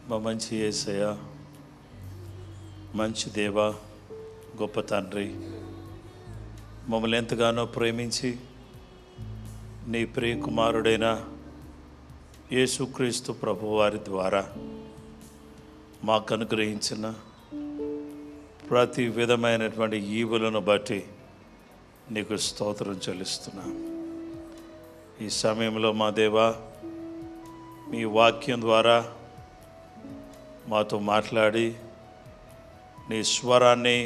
మా మంచి యేసయ్య, మంచి దేవా, గొప్ప తండ్రి, మమ్మల్ని ఎంతగానో ప్రేమించి నీ ప్రియ కుమారుడైన యేసుక్రీస్తు ప్రభువారి ద్వారా మాకు అనుగ్రహించిన ప్రతి విధమైనటువంటి ఈవులను బట్టి నీకు స్తోత్రం చెల్లిస్తున్నాం. ఈ సమయంలో మా దేవా, మీ వాక్యం ద్వారా మాతో మాట్లాడి నీ స్వరాన్ని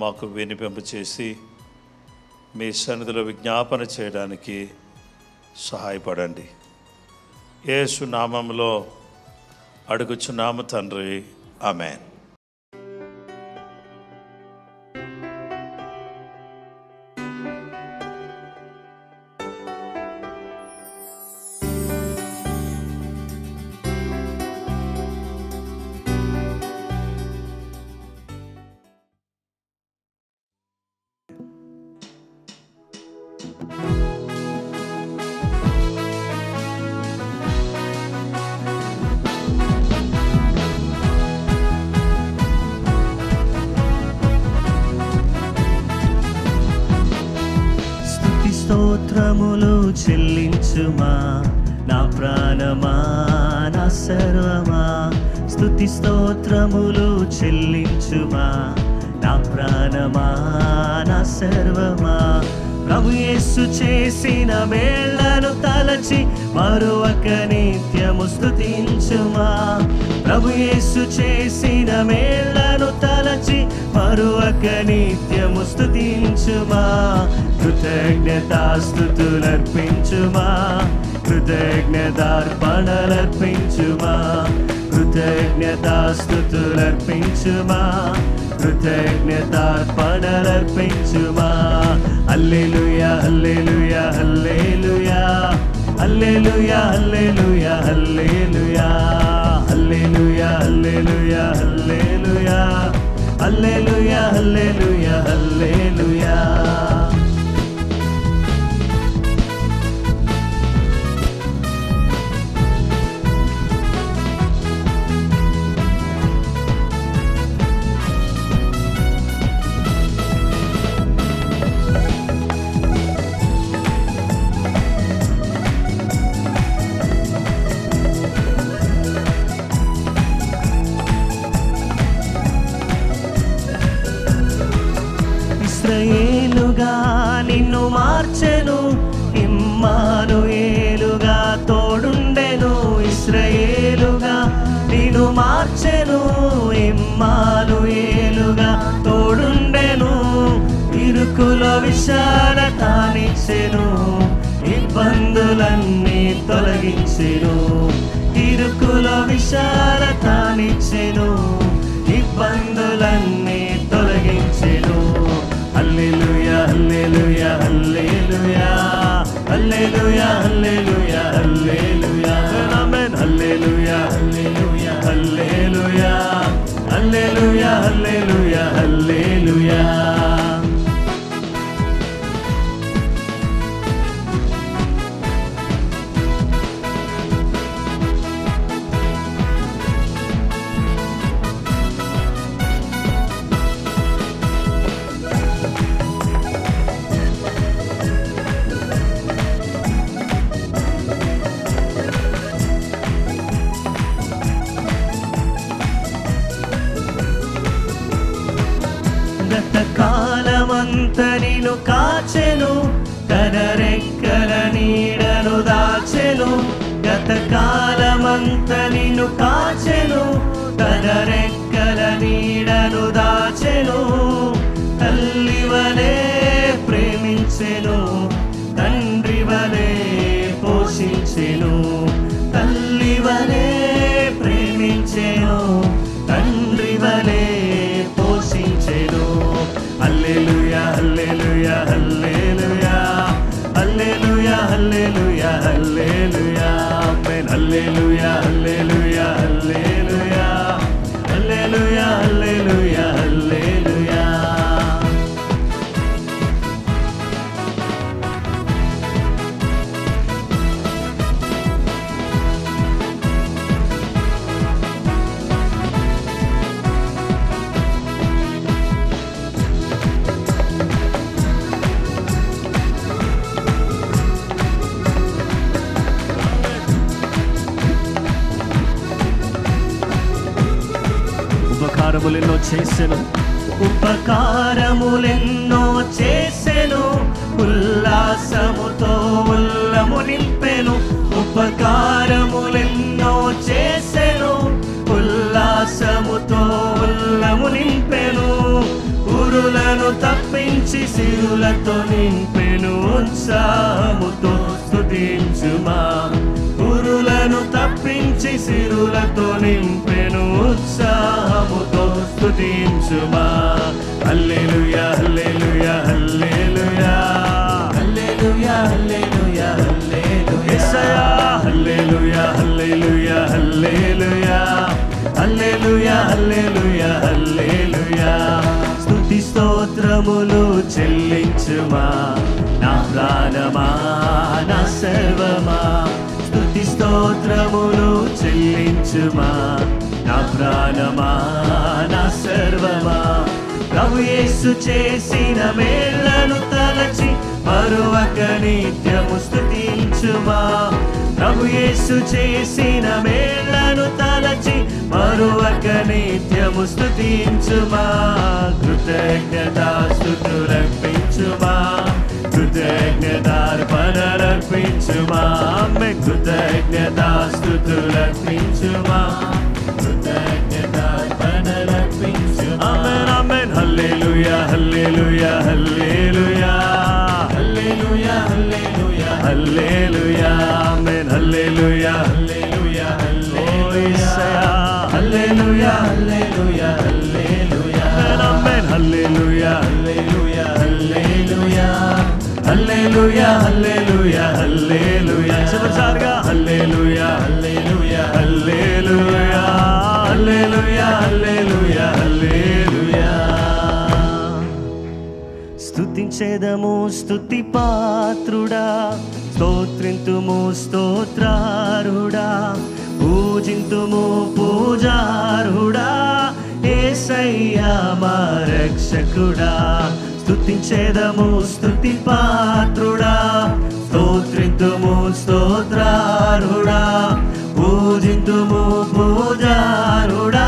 మాకు వినిపింపచేసి మీ సన్నిధిలో విజ్ఞాపన చేయడానికి సహాయపడండి. యేసు నామములో అడుగుచున్నాము తండ్రి, ఆమేన్. స్తోత్రములు చెల్లించుమా నా ప్రాణమా, నా సర్వమా. స్తుతి స్తోత్రములు చెల్లించుమా నా ప్రాణమా, నా సర్వమా. ప్రభు యేసు చేసిన మేళ్లను తలచి మరొక నిత్యము స్తుతించుమా. ప్రభు యేసు చేసిన మేళ్లను తలచి మరొక నిత్యము స్తుతించుమా. కృతజ్ఞతాస్తుతులర్పించుమా, కృతజ్ఞతార్పణలర్పించుమా. కృతజ్ఞతాస్తుతులర్పించుమా, కృతజ్ఞతార్పణలర్పించుమా. హల్లెలూయా హల్లెలూయా హల్లెలూయా హల్లెలూయా హల్లెలూయా హల్లెలూయా హల్లెలూయా హల్లెలూయా హల్లెలూయా హల్లెలూయా హల్లెలూయా హల్లెలూయా. ఇశ్రాయేలుగా నిన్ను మార్చెను, ఇమ్మానుయేలుగా తోడుండెను. ఇశ్రాయేలుగా నిన్ను మార్చెను, ఇమ్మానుయేలుగా తోడుండెను. ఇరుకులో విశాలతానిచ్చెను, ఇబ్బందులన్నీ తొలగించెను. ఇరుకులో విశాలతానిచ్చెను, ఇబ్బందులన్నీ తొలగించెను. హల్లెలూయా హల్లెలూయా హల్లెలూయా హల్లెలూయా హల్లెలూయా హల్లెలూయా ఆమేన్. హల్లెలూయా హల్లెలూయా హల్లెలూయా హల్లెలూయా హల్లెలూయా హల్లెలూయా. గతకాలమంత నిన్ను కాచెను, తన రెక్కల నీడను దాచెను. గతకాలమంత నిన్ను కాచెను, తన రెక్కల నీడను దాచెను. తల్లి వలె ప్రేమించెను, తండ్రి వలె పోషించెను. తల్లి వలె ప్రేమించెను, తండ్రి వలె పోషించెను. హల్లెలూయా హల్లెలూయా హల్లెలూయా హల్లెలూయా హల్లెలూయా హల్లెలూయా ఆమేన్. హల్లెలూయా హల్లెలూయా హల్లెలూయా హల్లెలూయా హల్లెలూయా హల్లెలూయా. ఉపకారములెన్నో చేసెను, ఉపకారములెన్నో చేసెను, ఉల్లాసముతో ఉల్లము నింపెను. ఉపకారములెన్నో చేసెను, ఉల్లాసముతో ఉల్లము నింపెను. ఉరులను తప్పించి సిరులతో నింపెను, ఉత్సాహముతో స్తుతించుమా. ఉరులను తప్పించి సిరులతో నింపెను, ఉత్సాహముతో స్తుతించుమా. హల్లెలూయా హల్లెలూయా హల్లెలూయా హల్లెలూయా హల్లెలూయా హల్లెలూయా యేసయ్యా. హల్లెలూయా హల్లెలూయా హల్లెలూయా హల్లెలూయా హల్లెలూయా హల్లెలూయా. స్తుతి స్తోత్రములు చెల్లించుమా నా ప్రాణమా నా సర్వమా. స్తుతి స్తోత్రములు చెల్లించుమా నా ప్రాణమా నా సర్వమా. ప్రభు యేసు చేసిన మేళ్లను తలచి మరువక నిత్యము స్తుతించుమా. ప్రభు యేసు చేసిన మేళ్లను తలచి మరువక నిత్యము స్తుతించుమా. కృతజ్ఞతాస్తుతులర్పించుమా, కృతజ్ఞతార్పణలర్పించుమా. కృతజ్ఞతాస్తుతులర్పించుమా, కృతజ్ఞతార్పణలర్పించుమా. ఆమేన్ ఆమేన్. హల్లెలూయా హల్లెలూయా హల్లెలూయా హల్లెలూయా హల్లెలూయా హల్లెలూయా. ఆమేన్. హల్లెలూయా హల్లెలూయా హల్లెలూయా హల్లెలూయా హల్లెలూయా హల్లెలూయా. ఆమేన్. హల్లెలూయా హల్లెలూయా హల్లెలూయా హల్లెలూయా హల్లెలూయా హల్లెలూయా. చివరిసారిగా హల్లెలూయా హల్లెలూయా హల్లెలూయా హల్లెలూయా హల్లెలూయా హల్లెలూయా. స్తుతించెదము స్తుతి పాత్రుడా, స్తోత్రింతుము స్తోత్రారుడా, పూజింతుము పూజారుడా, యేసయ్యా మా రక్షకుడా. స్తుతించెదము స్తుతి పాత్రుడా, స్తోత్రింతుము స్తోత్రారుడా, పూజింతుము పూజారుడా,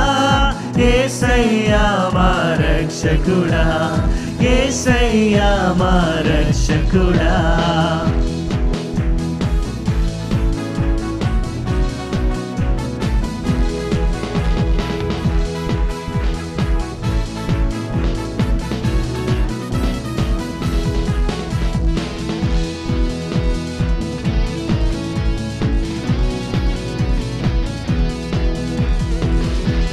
యేసయ్యా మా రక్షకుడా, యేసయ్యా మా రక్షకుడా.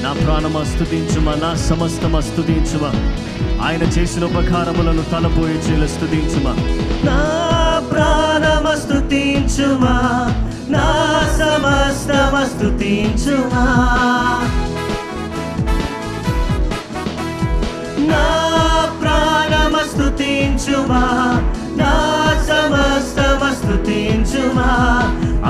నా ప్రాణమా స్తుతించుమా, నా సమస్తమా స్తుతించుమా, ఆయన చేసిన ఉపకారములను తలపోయి స్తుతించుమా. నా ప్రాణమ స్తుతించుమా, నా సమస్తమ స్తుతించుమా. నా ప్రాణమ స్తుతించుమా, నా సమస్తమ స్తుతించుమా.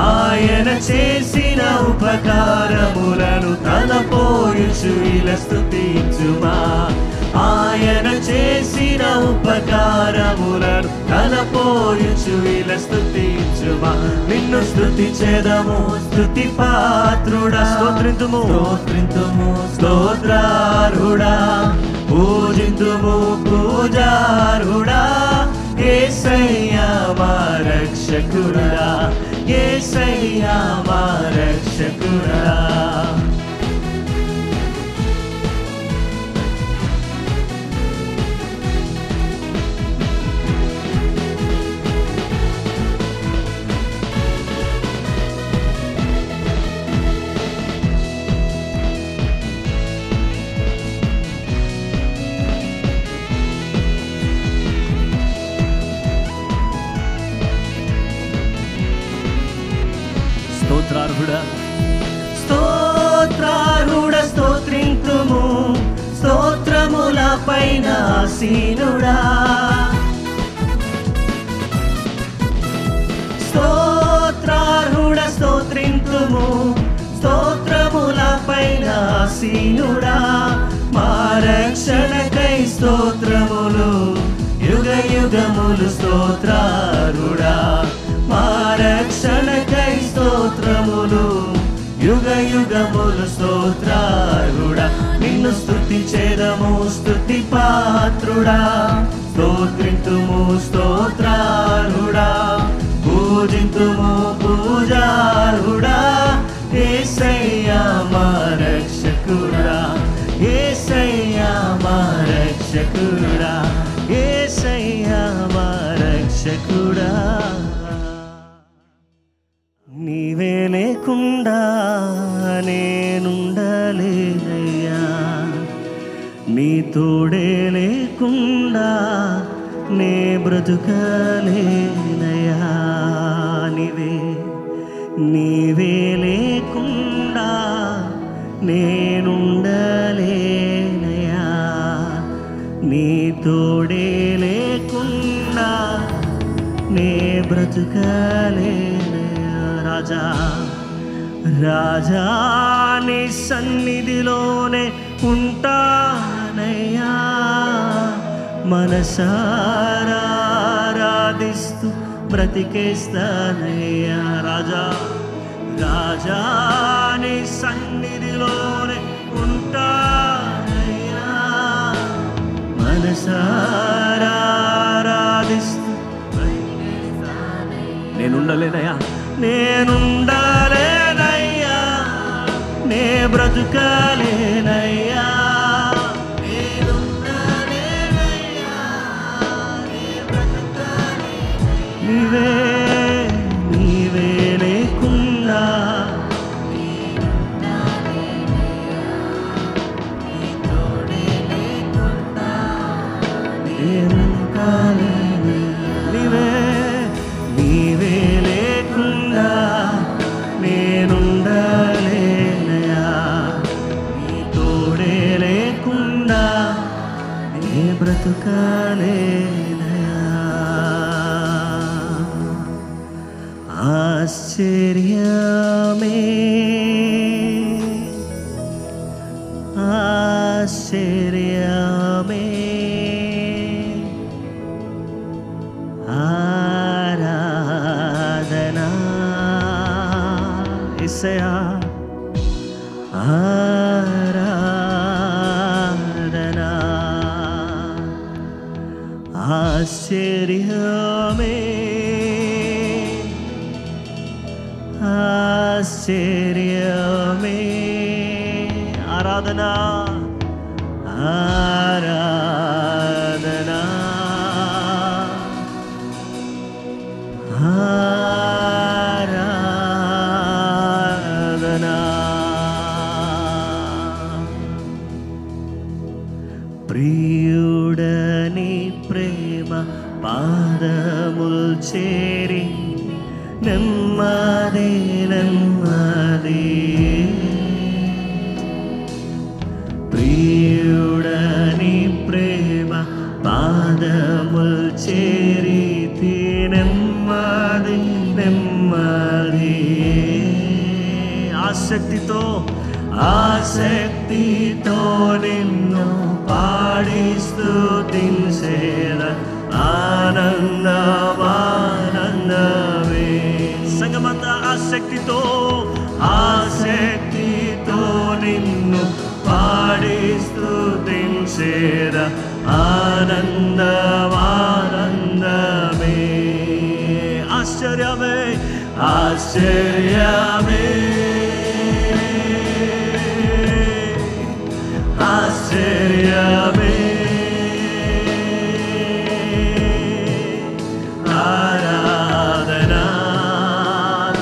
ఆయన చేసిన ఉపకారములను తలపోయుచు ఇలా స్తుతించుమా. ఆయన చేసిన ఉపకారములను తలపోయుచు ఇలా స్తుతించుమా. నిన్ను స్తుతించెదము స్తుతి పాత్రుడా, స్తోత్రింతుము స్తోత్రింతుము స్తోత్రారుడా, పూజింతుము పూజారుడా, యేసయ్యా మా రక్షకుడా, యేసయ్యా మా రక్షకుడా. స్తోత్రార్హుడా స్తోత్రార్హుడా, స్తోత్రింతుము స్తోత్రముల పైన ఆసీనుడా. స్తోత్రార్హుడా, స్తోత్రింతుము స్తోత్రముల పైన ఆసీనుడా. మా రక్షణకై స్తోత్రములు యుగ యుగములు స్తోత్రారుడా. మా రక్షణకై స్తోత్రములు యుగ యుగ యుగములు స్తోత్రార్హుడా. నిన్ను స్తుతించెదము స్తుతి పాత్రుడా. స్తోత్రింతుము స్తోత్రార్హుడా. పూజింతుము పూజార్హుడా. యేసయ్యా మా రక్షకుడా. యేసయ్యా మా రక్షకుడా. యేసయ్యా మా రక్షకుడా. నీవే లేకుండా నేనుండలేనయ్యా. నీ తోడే లేకుండా నే బ్రతుకలేనయ్యా. నీవే లేకుండా నేనుండలేనయ్యా. నీ తోడే లేకుండా నే బ్రతుకలేనయ్యా. రాజా రాజా నీ సన్నిధిలోనే ఉంటానయ్యా. మనసారా ఆరాధిస్తూ బ్రతికేస్తానయ్యా. రాజా రాజా నీ సన్నిధిలోనే ఉంటానయ్యా. మనసారా ఆరాధిస్తూ నేనుండలేనయ్యా. నేనుండలేనయ్యా. నే బ్రతుకలేనయ్యా. నీవే లేకుండా నీవే లేకుండా నేనుండలేనయా. నీ తోడే లేకుండా నే బ్రతుకలేనయా. ఆశ్చర్యమే ఆశ్చర్యమే ఆరాధనా యేసయ్యా. ఆరాధనా ఆశ్చర్యమే ఆశ్చర్యమే ఆరాధనా ఆరాధనా ఆరాధనా. ప్రియుడని ప్రేమ పాదముల్ చేరి నెమ్మది నెమ్మది. ప్రియుడని ప్రేమ పాదముల్ చేరి నెమ్మది నెమ్మది. ఆసక్తితో ఆసక్తితో నిన్ను పాడి స్తుతించేద ఆనందమానందమే. సంగమంతా ఆసక్తితో ఆసక్తితో నిన్ను పాడి స్తుతించేద ఆనందమానందమే. ఆశ్చర్యమే ఆశ్చర్యమే ఆశ్చర్యమే ఆరాధనా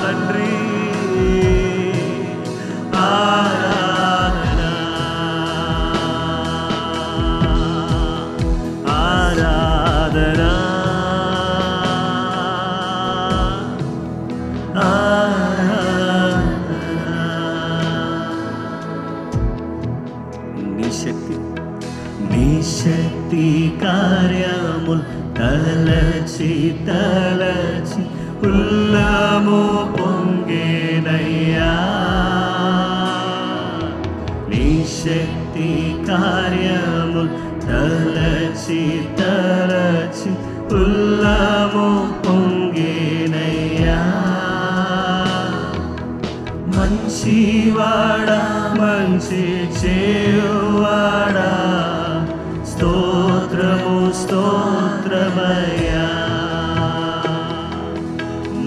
తండ్రి ఆరాధనా ఆరాధనా నీ శక్తి కార్యముల్ తలచి తలచి ఉల్లము పొంగేనయ్యా. నీ శక్తి కార్యముల్ తలచి తలచి ఉల్లము పొంగేనయ్యా. మంచివ మంచివాడా మంచి చేయువాడా స్తోత్రము స్తోత్రమయ్యా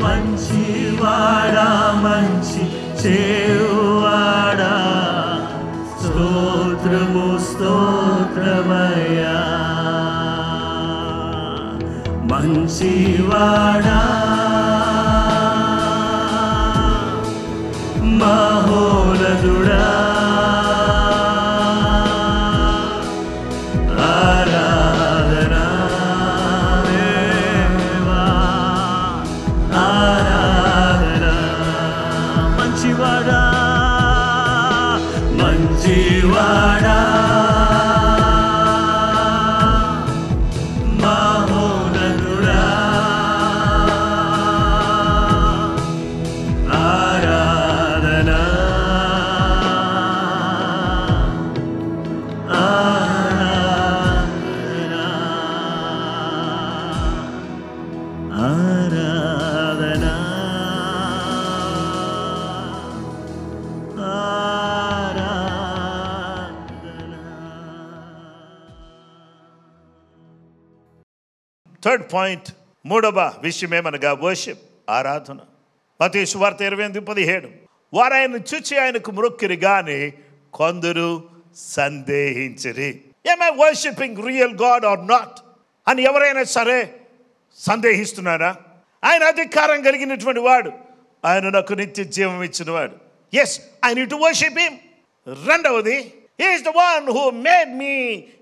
మంచివాడా మంచి చేయువాడా స్తోత్రము స్తోత్రమయ్యా మంచివాడా మహోన్నతుడా ఆరాధనా దేవా ఆరాధనా మంచివాడా మంచివాడా మహోన్నతుడా ఆరాధనా ఆరాధనా ఆరాధనా థర్డ్ పాయింట్, మూడవ విషయం ఏమనగా వర్షిప్, ఆరాధన. మత్తయి సువార్త 28:17, వారు ఆయన చూచి ఆయనకు మ్రొక్కిరి గాని కొందరు సందేహించిరి. Am I worshiping real God or not అని ఎవరైనా సరే సందేహిస్తున్నారా? ఆయన అధికారం కలిగినటువంటి వాడు, ఆయన నాకు నిత్య జీవం ఇచ్చిన వాడు. Yes, I need to worship him. రెండవది, he is the one who made me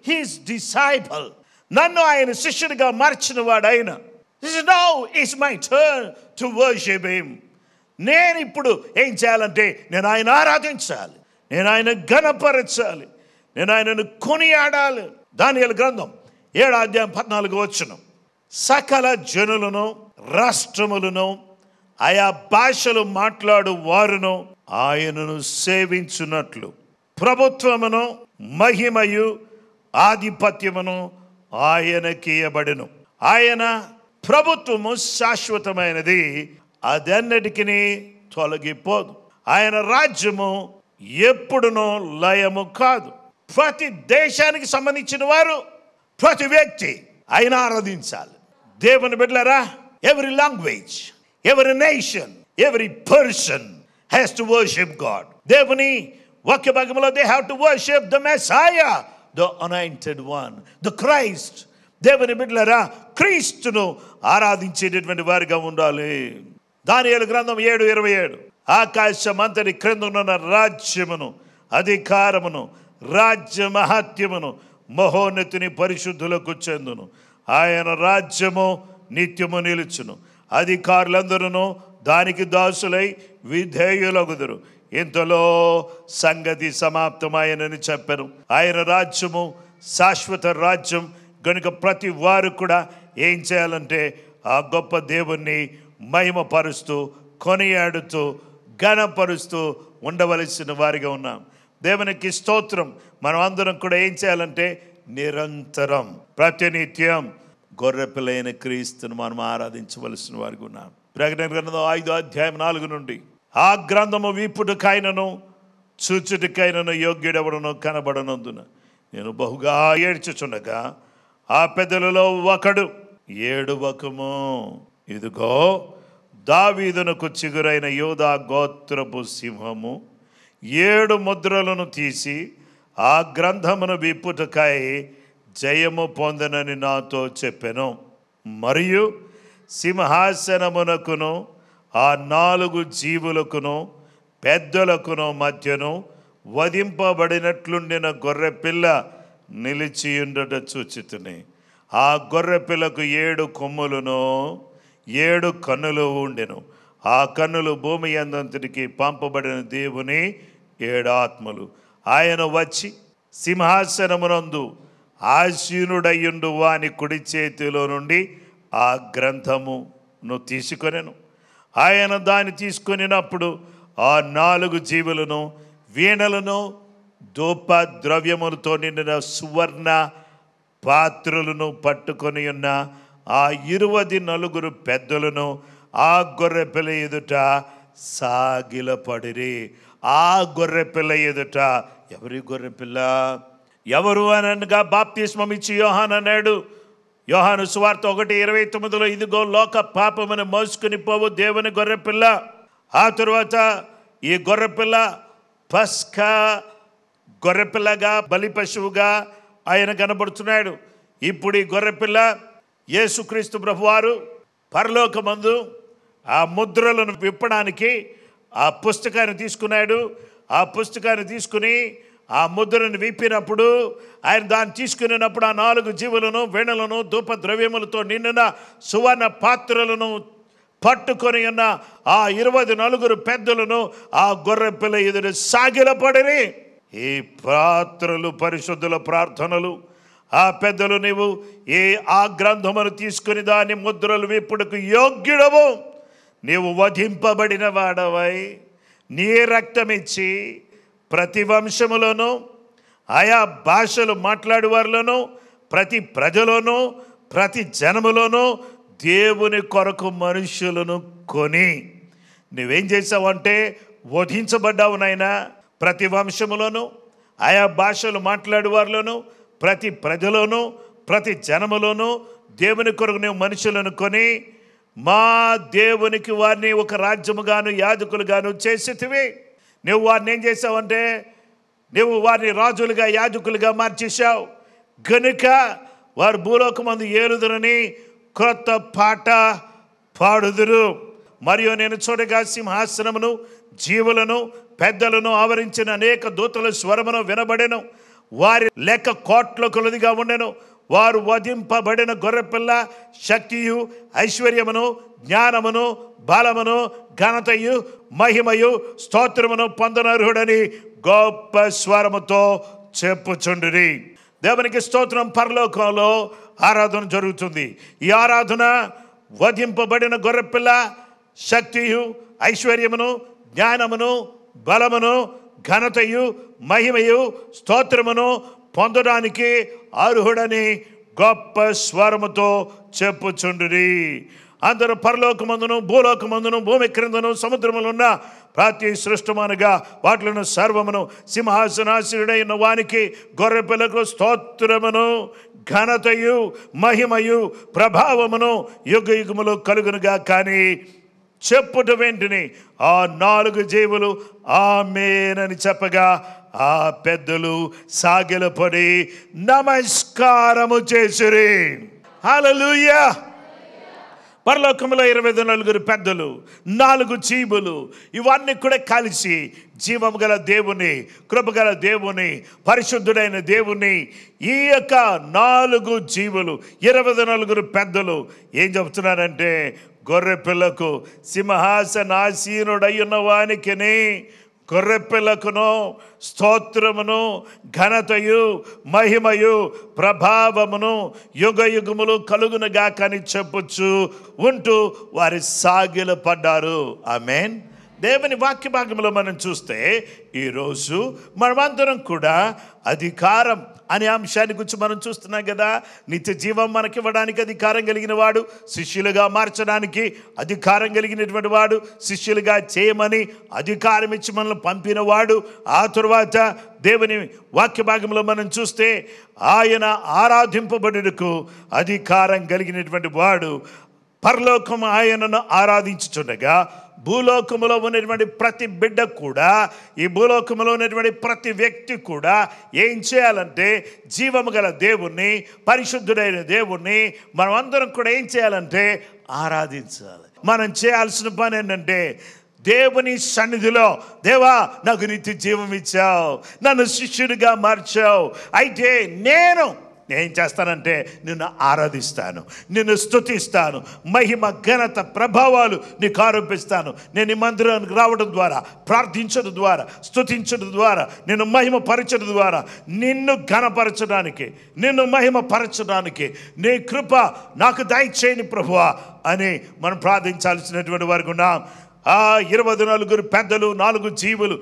his disciple. నన్ను ఆయన శిష్యుడిగా మార్చిన వాడు ఆయన. Now is my turn to worship him. నేను ఇప్పుడు ఏం చేయాలంటే నేను ఆయన ఆరాధించాలి, నేను ఆయన ఘనపరచాలి, నేను ఆయనను కొనియాడాలి. దానియేలు గ్రంథం 7:14 సకల జనులను రాష్ట్రములను ఆయా భాషలు మాట్లాడు వారును ఆయనను సేవించున్నట్లు ప్రభుత్వమును మహిమయు ఆధిపత్యమును ఆయనకి ఇయ్యబడెను. ఆయన ప్రభుత్వము శాశ్వతమైనది, అదన్నిటికీ తొలగిపోదు. ఆయన రాజ్యము ఎప్పుడునో లయము కాదు. ప్రతి దేశానికి సంబంధించిన వారు, ప్రతి వ్యక్తి ఆయన ఆరాధించాలి. దేవుని బిడ్డలారా, every language, every nation, every person has to worship God. దేవుని వాక్య భాగంలో they have to worship the Messiah, the anointed one, the Christ. దేవుని బిడ్డలారా, క్రీస్తును ఆరాధించేటటువంటి వారిగా ఉండాలి. దానియేలు గ్రంథం 7:27 ఆకాశమంతటి క్రిందనున్న రాజ్యమును అధికారమును రాజ్య మహాత్యమును మహోన్నతుని పరిశుద్ధులకు చెందును. ఆయన రాజ్యము నిత్యము నిలుచును. అధికారులందరూ దానికి దాసులై విధేయులగుదురు. ఇంతలో సంగతి సమాప్తమాయనని చెప్పారు. ఆయన రాజ్యము శాశ్వత రాజ్యం కనుక ప్రతి వారు కూడా ఏం చేయాలంటే ఆ గొప్ప దేవుణ్ణి మహిమపరుస్తూ కొనియాడుతూ ఘనపరుస్తూ ఉండవలసిన వారిగా ఉన్నాం. దేవునికి స్తోత్రం. మనం అందరం కూడా ఏం చేయాలంటే నిరంతరం ప్రతినిత్యం గొర్రెపిల్లైన క్రీస్తును మనం ఆరాధించవలసిన వారిగా ఉన్నాం. ప్రకటన గ్రంథం 5:4 నుండి ఆ గ్రంథము వీపుటకైనను చూచుటకైనను యోగ్యుడెవడను కనబడనందున నేను బహుగా ఏడ్చుచుండగా ఆ పెద్దలలో ఒకడు, ఏడువకము, ఇదిగో దావీదునకు చిగురైన యూదా గోత్రపు సింహము 7 ముద్రలను తీసి ఆ గ్రంథమును విప్పుటకై జయము పొందనని నాతో చెప్పెను. మరియు సింహాసనమునకును ఆ 4 జీవులకును పెద్దలకును మధ్యను వధింపబడినట్లుండిన గొర్రెపిల్ల నిలిచియుండుట చూచితిని. ఆ గొర్రెపిల్లకు 7 కొమ్ములను 7 కన్నులు ఉండెను. ఆ కన్నులు భూమి యందంతటికి పంపబడిన దేవుని 7 ఆత్మలు. ఆయన వచ్చి సింహాసనమునందు ఆసీనుడయ్యుండు వాని కుడి చేతిలో నుండి ఆ గ్రంథమును తీసుకొనెను. ఆయన దాన్ని తీసుకొనినప్పుడు ఆ 4 జీవులను వీణలను ధూప ద్రవ్యములతో నిండిన సువర్ణ పాత్రలను పట్టుకొని ఉన్న ఆ 24 పెద్దలను ఆ గొర్రెపిల్ల ఎదుట సాగిలపడిరి. ఆ గొర్రె పిల్ల ఎదుట, ఎవరి గొర్రె పిల్ల, ఎవరు అనగా బాప్తిస్మం ఇచ్చి యోహాను అన్నాడు. యోహాను సువార్త 1:29, ఇదిగో లోక పాపమును మోసుకుని పోవు దేవుని గొర్రె పిల్ల. ఆ తరువాత ఈ గొర్రె పిల్ల పస్కా గొర్రెపిల్లగా, బలి పశువుగా ఆయన కనబడుతున్నాడు. ఇప్పుడు ఈ గొర్రెపిల్ల యేసుక్రీస్తు ప్రభువారు పరలోకమందు ఆ ముద్రలను విప్పడానికి ఆ పుస్తకాన్ని తీసుకున్నాడు. ఆ పుస్తకాన్ని తీసుకుని ఆ ముద్రను విప్పినప్పుడు, ఆయన దాన్ని తీసుకునేటప్పుడు ఆ 4 జీవులను, వెణులను, ధూప ద్రవ్యములతో నిండిన సువర్ణ పాత్రలను పట్టుకొని ఉన్న ఆ 24 పెద్దలను ఆ గొర్రె పిల్ల ఎదురు సాగిలపడిరి. ఈ పాత్రలు పరిశుద్ధుల ప్రార్థనలు. ఆ పెద్దలు, నీవు ఆ గ్రంథమును తీసుకుని దాని ముద్రలు విప్పుటకు యోగ్యుడవు, నీవు వధింపబడిన వాడవై నీ రక్తమిచ్చి ప్రతి వంశములోను, ఆయా భాషలు మాట్లాడేవారిలోను, ప్రతి ప్రజలోను, ప్రతి జనములోను దేవుని కొరకు మనుషులను కొని నువ్వేం చేసావంటే వధించబడ్డావు నాయనా. ప్రతి వంశములోను, ఆయా భాషలు మాట్లాడేవారిలోను, ప్రతి ప్రజలోను, ప్రతి జనములోను దేవుని కొరకు నువ్వు మనుషులను కొని మా దేవునికి వారిని ఒక రాజ్యముగాను యాజకులుగాను చేసేటివి. నువ్వు వారిని ఏం చేసావంటే నువ్వు వారిని రాజులుగా, యాజకులుగా మార్చేశావు. గనుక వారు భూలోకమందు ఏలుదురని క్రొత్త పాట పాడుదురు. మరియు నేను చూడగా సింహాసనమును, జీవులను, పెద్దలను ఆవరించిన అనేక దూతల స్వరమును వినబడెను. వారి లెక్క కోట్ల కొలదిగా ఉండెను. వారు వధింపబడిన గొర్రెపిల్ల శక్తియు, ఐశ్వర్యమును, జ్ఞానమును, బలమును, ఘనతయు, మహిమయు, స్తోత్రమును పొందనర్హుడని గొప్ప స్వరముతో చెప్పుచుండిరి. దేవునికి స్తోత్రం. పరలోకంలో ఆరాధన జరుగుతుంది. ఈ ఆరాధన వధింపబడిన గొర్రెపిల్ల శక్తియు, ఐశ్వర్యమును, జ్ఞానమును, బలమును, ఘనతయు, మహిమయు, స్తోత్రమును పొందడానికి అర్హుడని గొప్ప స్వరముతో చెప్పుచుండిరి. అందరూ పరలోకమందును, భూలోకమందును, భూమి క్రిందను, సముద్రములున్న ప్రతి సృష్టమనగా వాటిలను సర్వమును సింహాసనాసీనుడైన వానికి గొర్రెపిల్లకు స్తోత్రమును, ఘనతయు, మహిమయు, ప్రభావమును యుగయుగములు కలుగునుగా. కానీ చెప్పుట వెంటనే ఆ 4 జీవులు ఆమేనని చెప్పగా ఆ పెద్దలు సాగిలపడి నమస్కారము చేసిరి. హల్లెలూయా. పరలోకంలో 24 పెద్దలు, 4 జీవులు, ఇవన్నీ కూడా కలిసి జీవము గల దేవుని, కృపగల దేవుని, పరిశుద్ధుడైన దేవుని ఈ యొక్క 4 జీవులు, 24 పెద్దలు ఏం చెప్తున్నారంటే గొర్రె పిల్లకు, సింహాసనాసీనుడై ఉన్న వానికిని గొర్రెపిల్లకును స్తోత్రమును, ఘనతయు, మహిమయు, ప్రభావమును యుగయుగములు కలుగునుగా కని చెప్పుచు ఉంటూ వారి సాగిల పడ్డారు. ఆమేన్. దేవుని వాక్య భాగంలో మనం చూస్తే ఈరోజు మనమందరం కూడా అధికారం అనే అంశాన్ని గురించి మనం చూస్తున్నాం కదా. నిత్య జీవం మనకివ్వడానికి అధికారం కలిగిన వాడు, శిష్యులుగా మార్చడానికి అధికారం కలిగినటువంటి వాడు, శిష్యులుగా చేయమని అధికారం ఇచ్చి మనల్ని పంపినవాడు. ఆ తరువాత దేవుని వాక్య భాగంలో మనం చూస్తే ఆయన ఆరాధింపబడుటకు అధికారం కలిగినటువంటి వాడు. పరలోకం ఆయనను ఆరాధించుచుండగా భూలోకములో ఉన్నటువంటి ప్రతి బిడ్డ కూడా, ఈ భూలోకములో ఉన్నటువంటి ప్రతి వ్యక్తి కూడా ఏం చేయాలంటే జీవము గల దేవుణ్ణి, పరిశుద్ధుడైన దేవుణ్ణి మనం అందరం కూడా ఏం చేయాలంటే ఆరాధించాలి. మనం చేయాల్సిన పని ఏంటంటే దేవుని సన్నిధిలో, దేవా నాకు నిత్య జీవం ఇచ్చావు, నన్ను శిష్యుడిగా మార్చావు, అయితే నేను ఏం చేస్తానంటే నిన్ను ఆరాధిస్తాను, నిన్ను స్తుతిస్తాను, మహిమ, ఘనత, ప్రభావాలు నీకు ఆరోపిస్తాను. నేను ఈ మందిరానికి రావడం ద్వారా, ప్రార్థించడం ద్వారా, స్తుతించడం ద్వారా, నిన్ను మహిమపరచడం ద్వారా, నిన్ను ఘనపరచడానికి, నిన్ను మహిమపరచడానికి నీ కృప నాకు దయచేయని ప్రభువా అని మనం ప్రార్థించాల్సినటువంటి వారికి ఉన్నాం. ఆ 24 పెద్దలు, 4 జీవులు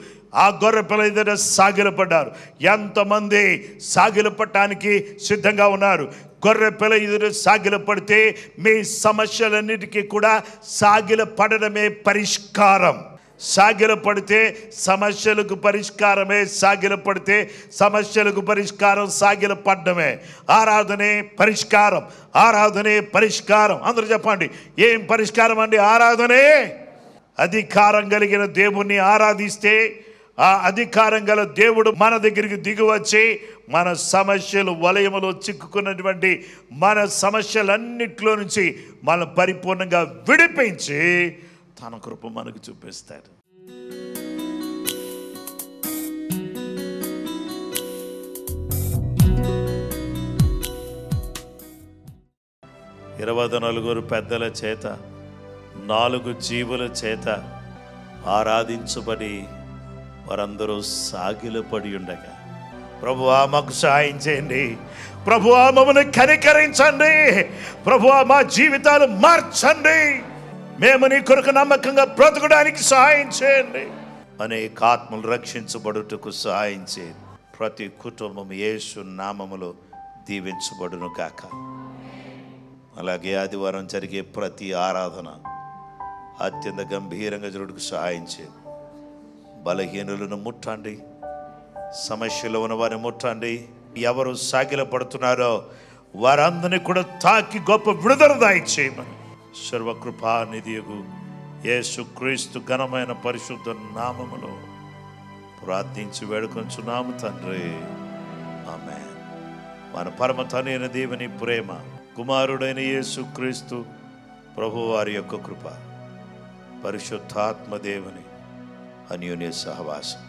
ఆ గొర్రె పిల్ల ఎదుట సాగిలపడ్డారు. ఎంతమంది సాగిలపడటానికి సిద్ధంగా ఉన్నారు? గొర్రె పిల్ల ఎదుట సాగిలపడితే మీ సమస్యలన్నిటికీ కూడా సాగిలపడడమే పరిష్కారం. సాగిలపడితే సమస్యలకు పరిష్కారమే, సాగిలపడితే సమస్యలకు పరిష్కారం సాగిలపడ్డమే. ఆరాధనే పరిష్కారం, ఆరాధనే పరిష్కారం. అందరూ చెప్పండి, ఏం పరిష్కారం అండి? ఆరాధనే. అధికారం కలిగిన దేవుణ్ణి ఆరాధిస్తే ఆ అధికారం గల దేవుడు మన దగ్గరికి దిగివచ్చి మన సమస్యలు వలయములో చిక్కుకున్నటువంటి మన సమస్యలన్నిట్లో నుంచి మనం పరిపూర్ణంగా విడిపించి తన కృప మనకు చూపిస్తాడు. ఇరవై 4 పెద్దల చేత 4 జీవుల చేత ఆరాధించబడి వారందరూ సాగిలపడి ఉండగా, ప్రభువా మాకు సహాయం చేయండి, ప్రభువా మమ్మల్ని కనికరించండి, ప్రభువా మా జీవితాలు మార్చండి, మేము నీ కొరకు నమ్మకంగా బ్రతకడానికి సహాయం చేయండి. అనేక ఆత్మలు రక్షించబడుటకు సహాయం చేయండి. ప్రతి కుటుంబం యేసు నామములో దీవించబడును కాక. అలాగే ఆదివారం జరిగే ప్రతి ఆరాధన అత్యంత గంభీరంగా జరుగుటకు సహాయం చేయండి. బలహీనులను ముట్టండి, సమస్యలో ఉన్న వారిని ముట్టండి. ఎవరు సాగిల పడుతున్నారో వారందరినీ కూడా తాకి గొప్ప విడుదల దయచేయమని సర్వకృపానిధియగు యేసుక్రీస్తు ఘనమైన పరిశుద్ధ నామములో ప్రార్థించి వేడుకొంచున్నాము తండ్రి, ఆమేన్. మన పరమ తండ్రి అయిన దేవుని ప్రేమ, కుమారుడైన యేసుక్రీస్తు ప్రభువారి యొక్క కృప, పరిశుద్ధాత్మ దేవుని అన్యోన్య సహవాసం,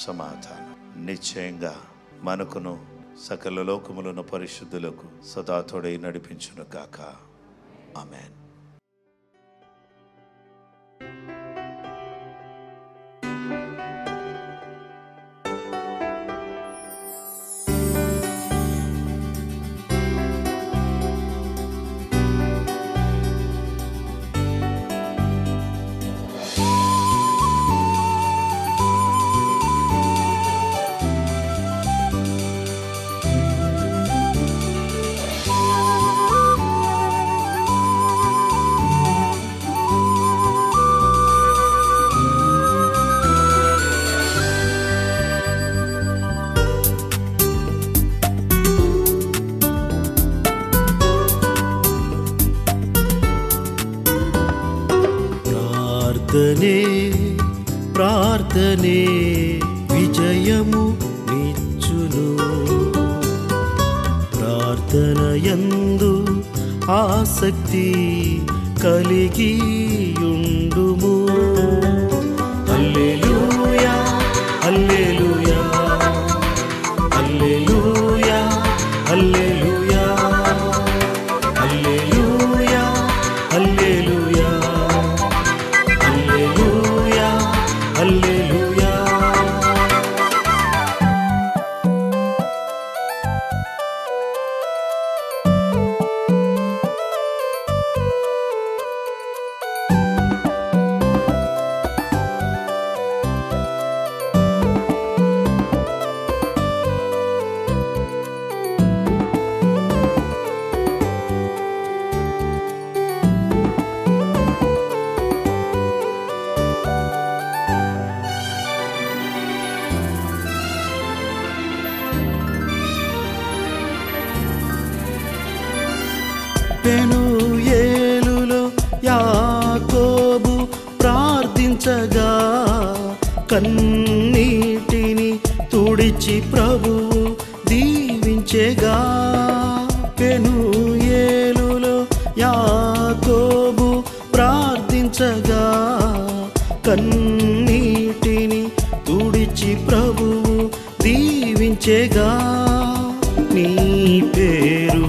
సమాధానం నిశ్చయంగా మనకును సకల లోకములను పరిశుద్ధులకు సదా తోడై నడిపించును గాక. ఆమేన్. ప్రార్థనే విజయము నిచ్చును. ప్రార్థనయందు ఆసక్తి కలిగి ఉండుము. హల్లెలూయా హల్లెలూయా హల్లెలూయా హల్లెలూయా హల్లెలూయా హల్లెలూయా హల్లెలూయా హల్లెలూయా. పెనూయేలులో యాకోబు ప్రార్థించగా కన్నీటిని తుడిచి ప్రభువు దీవించెగా. పెనూయేలులో యాకోబు ప్రార్థించగా కన్నీటిని తుడిచి ప్రభువు దీవించెగా. నీ పేరు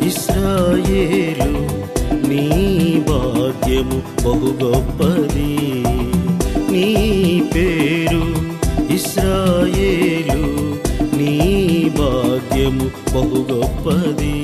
ఇశ్రాయేలు, నీ భాగ్యము బహు గొప్పది. నీ పేరు ఇశ్రాయేలు, నీ భాగ్యము బహు గొప్పది.